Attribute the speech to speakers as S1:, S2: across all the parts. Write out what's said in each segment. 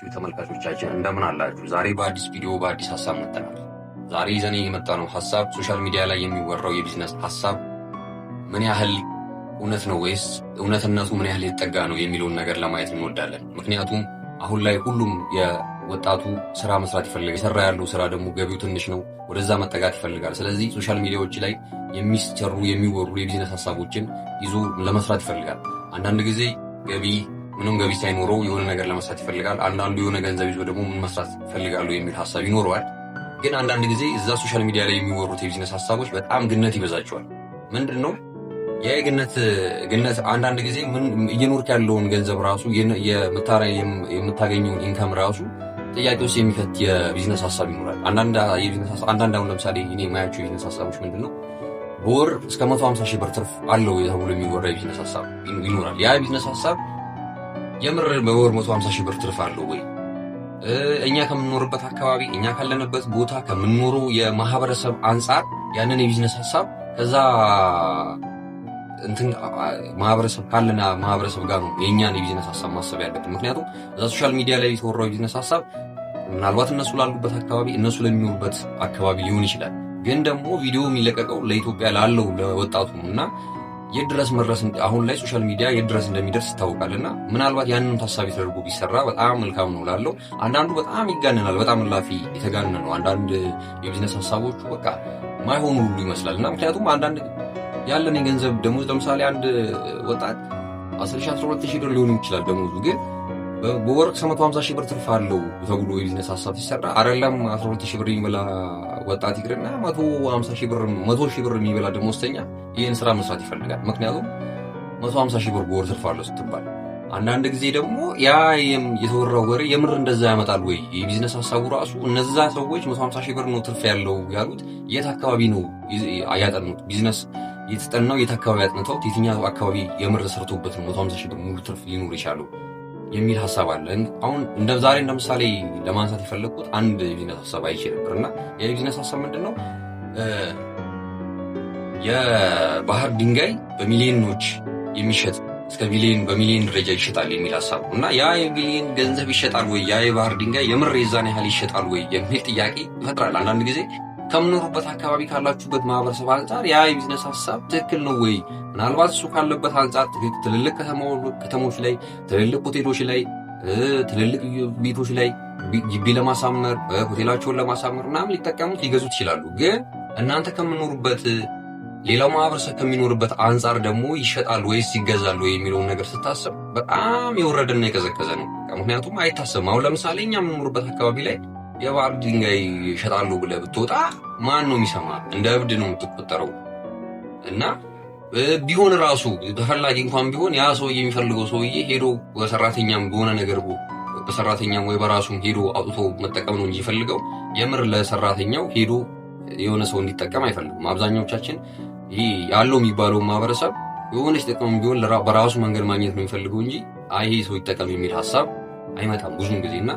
S1: የተከበራችሁ ተመልካቾቻችን እንደምን አላችሁ? ዛሬ በአዲስ ቪዲዮ በአዲስ ሀሳብ መጥተናል። ዛሬ ይዘን የመጣነው ሀሳብ ሶሻል ሚዲያ ላይ የሚወራው የቢዝነስ ሀሳብ ምን ያህል እውነት ነው ወይስ እውነትነቱ ምን ያህል የተጠጋ ነው የሚለውን ነገር ለማየት እንወዳለን። ምክንያቱም አሁን ላይ ሁሉም የወጣቱ ስራ መስራት ይፈልጋል። የሰራ ያለው ስራ ደግሞ ገቢው ትንሽ ነው፣ ወደዛ መጠጋት ይፈልጋል። ስለዚህ ሶሻል ሚዲያዎች ላይ የሚሰሩ የሚወሩ የቢዝነስ ሀሳቦችን ይዞ ለመስራት ይፈልጋል። አንዳንድ ጊዜ ምንም ገቢ ሳይኖረው የሆነ ነገር ለመስራት ይፈልጋል። አንዳንዱ የሆነ ገንዘብ ይዞ ደግሞ ምን መስራት ይፈልጋሉ የሚል ሀሳብ ይኖረዋል። ግን አንዳንድ ጊዜ እዛ ሶሻል ሚዲያ ላይ የሚወሩት የቢዝነስ ሀሳቦች በጣም ግነት ይበዛቸዋል። ምንድን ነው ያ ግነት? አንዳንድ ጊዜ ምን እየኖርክ ያለውን ገንዘብ ራሱ የምታገኘውን ኢንካም ራሱ ጥያቄ ውስጥ የሚከት የቢዝነስ ሀሳብ ይኖራል። አንዳንድ አሁን ለምሳሌ እኔ የማያቸው የቢዝነስ ሀሳቦች ምንድን ነው በወር እስከ 150 ሺህ ብር ትርፍ አለው ተብሎ የሚወራ የቢዝነስ ሀሳብ ይኖራል። ያ የቢዝነስ ሀሳብ የምር በወር 150 ሺህ ብር ትርፍ አለው ወይ? እኛ ከምንኖርበት አካባቢ እኛ ካለንበት ቦታ ከምንኖረው የማህበረሰብ አንጻር ያንን የቢዝነስ ሀሳብ ከዛ ማህበረሰብ ካለና ማህበረሰብ ጋር ነው የእኛን የቢዝነስ ሀሳብ ማሰብ ያለብን። ምክንያቱም እዛ ሶሻል ሚዲያ ላይ የተወራው የቢዝነስ ሀሳብ ምናልባት እነሱ ላሉበት አካባቢ እነሱ ለሚኖሩበት አካባቢ ሊሆን ይችላል። ግን ደግሞ ቪዲዮ የሚለቀቀው ለኢትዮጵያ ላለው ለወጣቱ እና የት ድረስ መድረስ አሁን ላይ ሶሻል ሚዲያ የት ድረስ እንደሚደርስ ይታወቃልና ምናልባት ያንን ታሳቢ ተደርጎ ቢሰራ በጣም መልካም ነው ላለው። አንዳንዱ በጣም ይጋነናል፣ በጣም ላፊ የተጋነነ ነው። አንዳንድ የቢዝነስ ሀሳቦቹ በቃ ማይሆኑ ሁሉ ይመስላል እና ምክንያቱም አንዳንድ ያለን የገንዘብ ደሞዝ ለምሳሌ አንድ ወጣት 10,000 12,000 ብር ሊሆን ይችላል ደሞዙ። ግን በወር 150 ሺህ ብር ትርፍ አለው ተብሎ የቢዝነስ ሀሳብ ሲሰራ አይደለም 12,000 ብር የሚበላ ወጣት ይቅርና 150 ሺህ ብር የሚበላ ደሞዝተኛ ይህን ስራ መስራት ይፈልጋል። ምክንያቱም 150 ሺህ ብር በወር ትርፍ አለው ስትባል፣ አንዳንድ ጊዜ ደግሞ ያ የተወራው ወሬ የምር እንደዛ ያመጣል ወይ? የቢዝነስ ሀሳቡ ራሱ እነዛ ሰዎች 150 ሺህ ብር ነው ትርፍ ያለው ያሉት የት አካባቢ ነው ያጠኑት? ቢዝነስ የተጠናው የት አካባቢ ያጥንተውት የትኛው አካባቢ የምር ሰርቶበት ነው 150 ሺህ ብር ሙሉ ትርፍ ሊኖር ይቻለው የሚል ሀሳብ አለ። አሁን ዛሬ እንደ ምሳሌ ለማንሳት የፈለግኩት አንድ የቢዝነስ ሀሳብ አይቼ ነበርና የቢዝነስ ሀሳብ ምንድን ነው የባህር ድንጋይ በሚሊዮኖች የሚሸጥ እስከ በሚሊዮን ደረጃ ይሸጣል የሚል ሀሳብ ነው። እና ያ የሚሊዮን ገንዘብ ይሸጣል ወይ? ያ የባህር ድንጋይ የምር የዛን ያህል ይሸጣል ወይ የሚል ጥያቄ ይፈጥራል። አንዳንድ ጊዜ ከምኖሩበት አካባቢ ካላችሁበት ማህበረሰብ አንጻር ያ የቢዝነስ ሀሳብ ትክክል ነው ወይ? ምናልባት እሱ ካለበት አንጻር ትልልቅ ከተሞች ላይ፣ ትልልቅ ሆቴሎች ላይ፣ ትልልቅ ቤቶች ላይ ግቢ ለማሳመር ሆቴላቸውን ለማሳመር ምናምን ሊጠቀሙት ሊገዙት ይችላሉ። ግን እናንተ ከምኖሩበት ሌላው ማህበረሰብ ከሚኖርበት አንጻር ደግሞ ይሸጣል ወይስ ይገዛል ወይ የሚለውን ነገር ስታስብ በጣም የወረደና የቀዘቀዘ ነው። ምክንያቱም አይታሰብም። አሁን ለምሳሌ እኛ የምንኖርበት አካባቢ ላይ የባህር ድንጋይ ይሸጣሉ ብለህ ብትወጣ ማን ነው የሚሰማ? እንደ እብድ ነው የምትቆጠረው። እና ቢሆን ራሱ ተፈላጊ እንኳን ቢሆን ያ ሰውዬ የሚፈልገው ሰውዬ ሄዶ በሰራተኛም በሆነ ነገር በሰራተኛም ወይ በራሱም ሄዶ አውጥቶ መጠቀም ነው እንጂ ይፈልገው የምር ለሰራተኛው ሄዶ የሆነ ሰው እንዲጠቀም አይፈልግም። አብዛኛዎቻችን ይሄ ያለው የሚባለው ማህበረሰብ የሆነች ጥቅም ቢሆን በራሱ መንገድ ማግኘት ነው የሚፈልገው እንጂ ይሄ ሰው ይጠቀም የሚል ሀሳብ አይመጣም ብዙን ጊዜና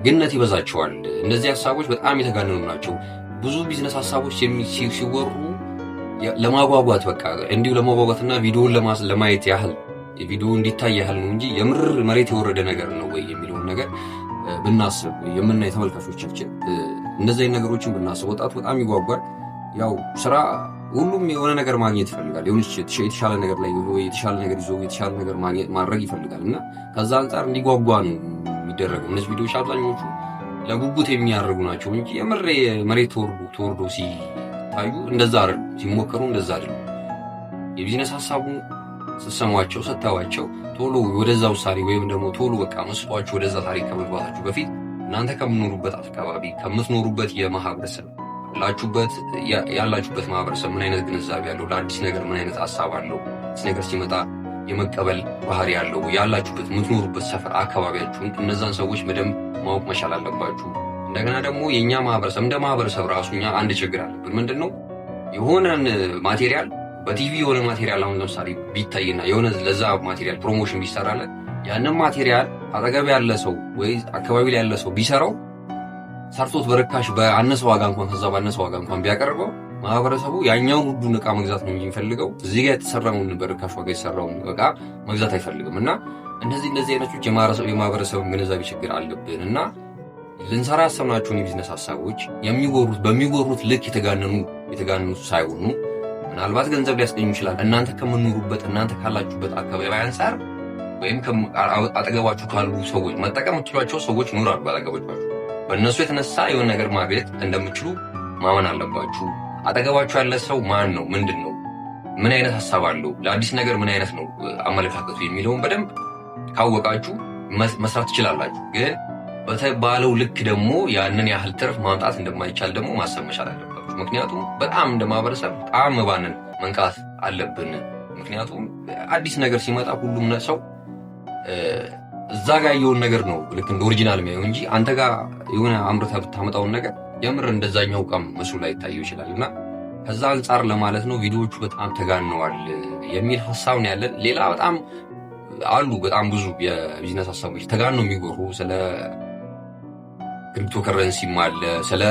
S1: ግነት ይበዛቸዋል። እነዚህ ሀሳቦች በጣም የተጋነኑ ናቸው። ብዙ ቢዝነስ ሀሳቦች ሲወሩ ለማጓጓት በቃ እንዲሁ ለማጓጓትና ቪዲዮውን ለማየት ያህል ቪዲዮ እንዲታይ ያህል ነው እንጂ የምር መሬት የወረደ ነገር ነው ወይ የሚለውን ነገር ብናስብ የምናይ ተመልካቾቻችን እነዚህ ነገሮችን ብናስብ ወጣቱ በጣም ይጓጓል። ያው ስራ ሁሉም የሆነ ነገር ማግኘት ይፈልጋል። የሆነች የተሻለ ነገር ላይ የተሻለ ነገር ይዞ የተሻለ ነገር ማድረግ ይፈልጋል እና ከዛ አንጻር እንዲጓጓ ነው የሚደረገው። እነዚህ ቪዲዮዎች አብዛኞቹ ለጉጉት የሚያደርጉ ናቸው እንጂ የምር መሬት ተወርዶ ሲታዩ እንደዛ አይደል፣ ሲሞከሩ እንደዛ አይደል። የቢዝነስ ሀሳቡን ስትሰሟቸው ስታዋቸው ቶሎ ወደዛ ውሳኔ ወይም ደግሞ ቶሎ በቃ መስጧችሁ ወደዛ ታሪክ ከመግባታችሁ በፊት እናንተ ከምትኖሩበት አካባቢ ከምትኖሩበት የማህበረሰብ ያላችሁበት ማህበረሰብ ምን አይነት ግንዛቤ ያለው፣ ለአዲስ ነገር ምን አይነት ሀሳብ አለው፣ አዲስ ነገር ሲመጣ የመቀበል ባህሪ ያለው ያላችሁበት የምትኖሩበት ሰፈር አካባቢያችሁን እነዛን ሰዎች በደንብ ማወቅ መቻል አለባችሁ። እንደገና ደግሞ የእኛ ማህበረሰብ እንደ ማህበረሰብ ራሱ እኛ አንድ ችግር አለብን። ምንድነው የሆነን ማቴሪያል በቲቪ የሆነ ማቴሪያል አሁን ለምሳሌ ቢታይና የሆነ ለዛ ማቴሪያል ፕሮሞሽን ቢሰራለት ያንን ማቴሪያል አጠገብ ያለ ሰው ወይ አካባቢ ላይ ያለ ሰው ቢሰራው ሰርቶት በርካሽ በአነሰ ዋጋ እንኳን ከዛ ባነሰ ዋጋ እንኳን ቢያቀርበው ማህበረሰቡ ያኛውን ውዱን ዕቃ መግዛት ነው የሚፈልገው። እዚህ ጋር የተሰራውን በርካሽ ዋጋ የተሰራውን ዕቃ መግዛት አይፈልግም። እና እንደዚህ አይነቶች የማህበረሰቡን ግንዛቤ ችግር አለብን። እና ልንሰራ ያሰብናቸውን የቢዝነስ ሀሳቦች በሚወሩት ልክ የተጋነኑ ሳይሆኑ ምናልባት ገንዘብ ሊያስገኙ ይችላል። እናንተ ከምትኖሩበት እናንተ ካላችሁበት አካባቢ አንጻር ወይም አጠገባችሁ ካሉ ሰዎች መጠቀም የምትችሏቸው ሰዎች ይኖራሉ። አጠገባችሁ በእነሱ የተነሳ የሆነ ነገር ማግኘት እንደምችሉ ማመን አለባችሁ። አጠገባችሁ ያለ ሰው ማን ነው? ምንድን ነው? ምን አይነት ሀሳብ አለው? ለአዲስ ነገር ምን አይነት ነው አመለካከቱ የሚለውን በደንብ ካወቃችሁ መስራት ትችላላችሁ። ግን በተባለው ልክ ደግሞ ያንን ያህል ትርፍ ማምጣት እንደማይቻል ደግሞ ማሰብ መቻል አለባችሁ። ምክንያቱም በጣም እንደ ማህበረሰብ በጣም መባንን መንቃት አለብን። ምክንያቱም አዲስ ነገር ሲመጣ ሁሉም ሰው እዛ ጋር የሆነ ነገር ነው ልክ እንደ ኦሪጂናል የሚያየው እንጂ አንተ ጋር የሆነ አምርተህ ብታመጣውን ነገር የምር እንደዛኛው ዕቃም መስሎ ላይ ይታየው ይችላል። እና ከዛ አንጻር ለማለት ነው ቪዲዮዎቹ በጣም ተጋነዋል የሚል ሀሳብ ነው ያለን። ሌላ በጣም አሉ በጣም ብዙ የቢዝነስ ሀሳቦች ተጋነው የሚጎሩ ስለ ክሪፕቶ ከረንሲም አለ፣ ስለ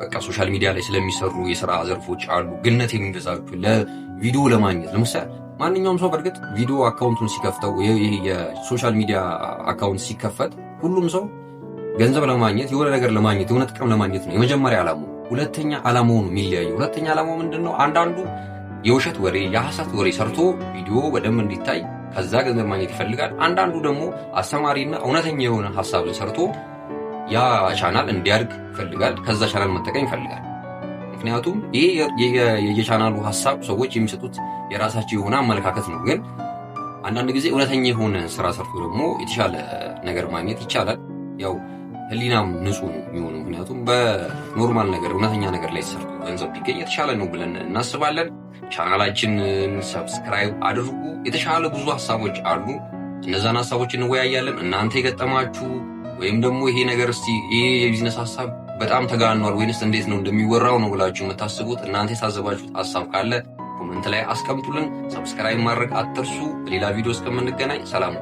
S1: በቃ ሶሻል ሚዲያ ላይ ስለሚሰሩ የሥራ ዘርፎች አሉ። ግነት የሚገዛችሁ ለቪዲዮ ለማግኘት ለምሳሌ ማንኛውም ሰው በእርግጥ ቪዲዮ አካውንቱን ሲከፍተው ይሄ የሶሻል ሚዲያ አካውንት ሲከፈት ሁሉም ሰው ገንዘብ ለማግኘት የሆነ ነገር ለማግኘት የሆነ ጥቅም ለማግኘት ነው የመጀመሪያ ዓላማው። ሁለተኛ ዓላማው ነው የሚለያየው። ሁለተኛ ዓላማው ምንድነው? አንዳንዱ የውሸት ወሬ የሐሰት ወሬ ሰርቶ ቪዲዮ በደንብ እንዲታይ ከዛ ገንዘብ ማግኘት ይፈልጋል። አንዳንዱ ደግሞ አስተማሪና እውነተኛ የሆነ ሐሳብን ሰርቶ ያ ቻናል እንዲያድግ ይፈልጋል። ከዛ ቻናል መጠቀም ይፈልጋል። ምክንያቱም ይሄ የቻናሉ ሐሳብ ሰዎች የሚሰጡት የራሳቸው የሆነ አመለካከት ነው። ግን አንዳንድ ጊዜ እውነተኛ የሆነ ስራ ሰርቶ ደግሞ የተሻለ ነገር ማግኘት ይቻላል። ያው ህሊናም ንጹህ ነው የሚሆነው። ምክንያቱም በኖርማል ነገር እውነተኛ ነገር ላይ ሰርቶ ገንዘብ ቢገኝ የተሻለ ነው ብለን እናስባለን። ቻናላችንን ሰብስክራይብ አድርጉ። የተሻለ ብዙ ሐሳቦች አሉ። እነዛን ሐሳቦች እንወያያለን። እናንተ የገጠማችሁ ወይም ደግሞ ይሄ ነገር እስቲ ይሄ የቢዝነስ ሐሳብ በጣም ተጋኗል ወይንስ እንዴት ነው እንደሚወራው ነው ብላችሁ የምታስቡት እናንተ የታዘባችሁት ሐሳብ ካለ ኮሜንት ላይ አስቀምጡልን። ሰብስክራይብ ማድረግ አትርሱ። በሌላ ቪዲዮ እስከምንገናኝ ሰላም።